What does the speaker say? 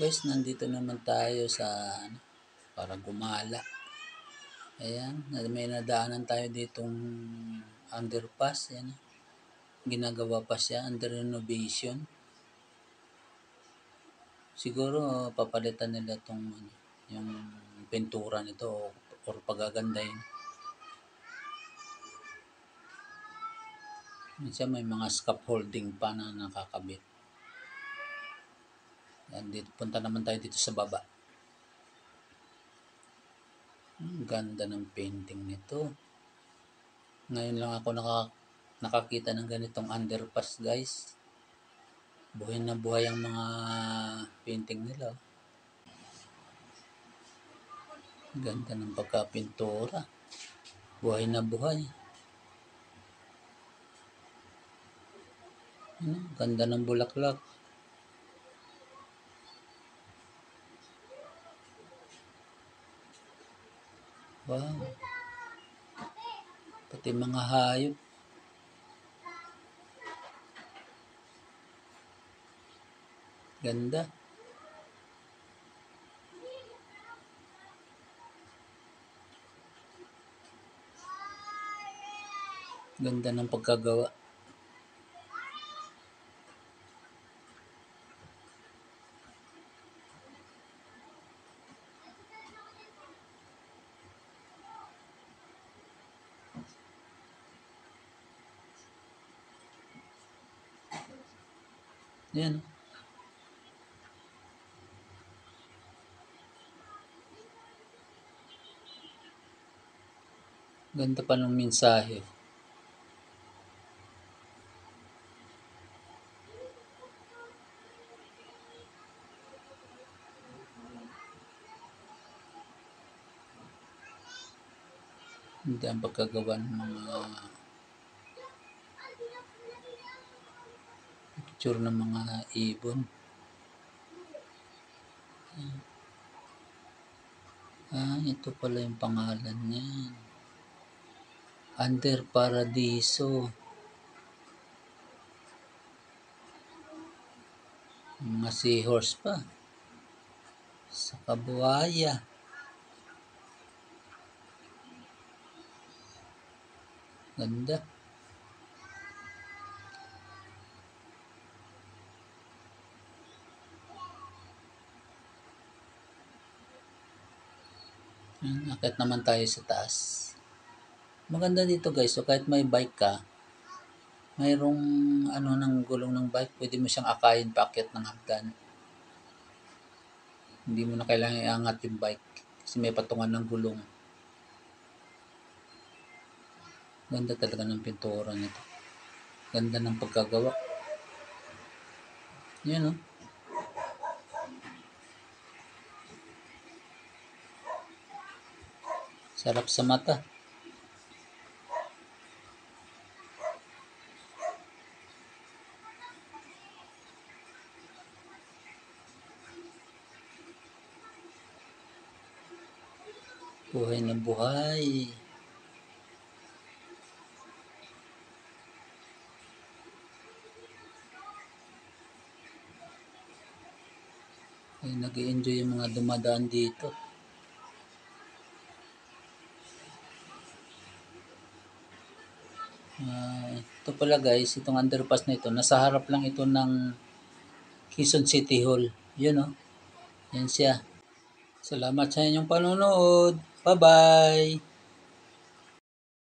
Guys, nandito naman tayo sa para gumala. Ayan, may nadaanan tayo ditong underpass. Ayan, ginagawa pa siya, under renovation. Siguro papalitan nila tong yung pintura nito or pagagandahin. Minsan may mga scaffolding pa na nakakabit. Ayan, dito, punta naman tayo dito sa baba. Ang ganda ng painting nito. Ngayon lang ako nakakita ng ganitong underpass, guys. Buhay na buhay ang mga painting nila. Ganda ng pagkapintura. Buhay na buhay. Ganda ng bulaklak. Wow. Pati mga hayop. Ganda. Ganda ng pagkagawa. Yan. Ganda pa ng mensahe. Hindi ang pagkagawa ng mga picture ng mga ibon. Ito pala yung pangalan niyan. Under Paradiso. Mga seahorse pa. Sa kabuhaya. Ganda. Akit naman tayo sa taas. Maganda dito guys. So kahit may bike ka, mayroong ng gulong ng bike, pwede mo siyang akayin paakyat ng hagdan. Hindi mo na kailangan iangat yung bike kasi may patungan ng gulong. Ganda talaga ng pintura nito. Ganda ng pagkagawa. Yan o. Sarap sa mata. Buhay na buhay. Ay, nag-i-enjoy yung mga dumadaan dito. Ito pala guys, itong underpass na ito, nasa harap lang ito ng Quezon City Hall. Yun o. Yan siya. Salamat sa inyong panonood. Bye-bye!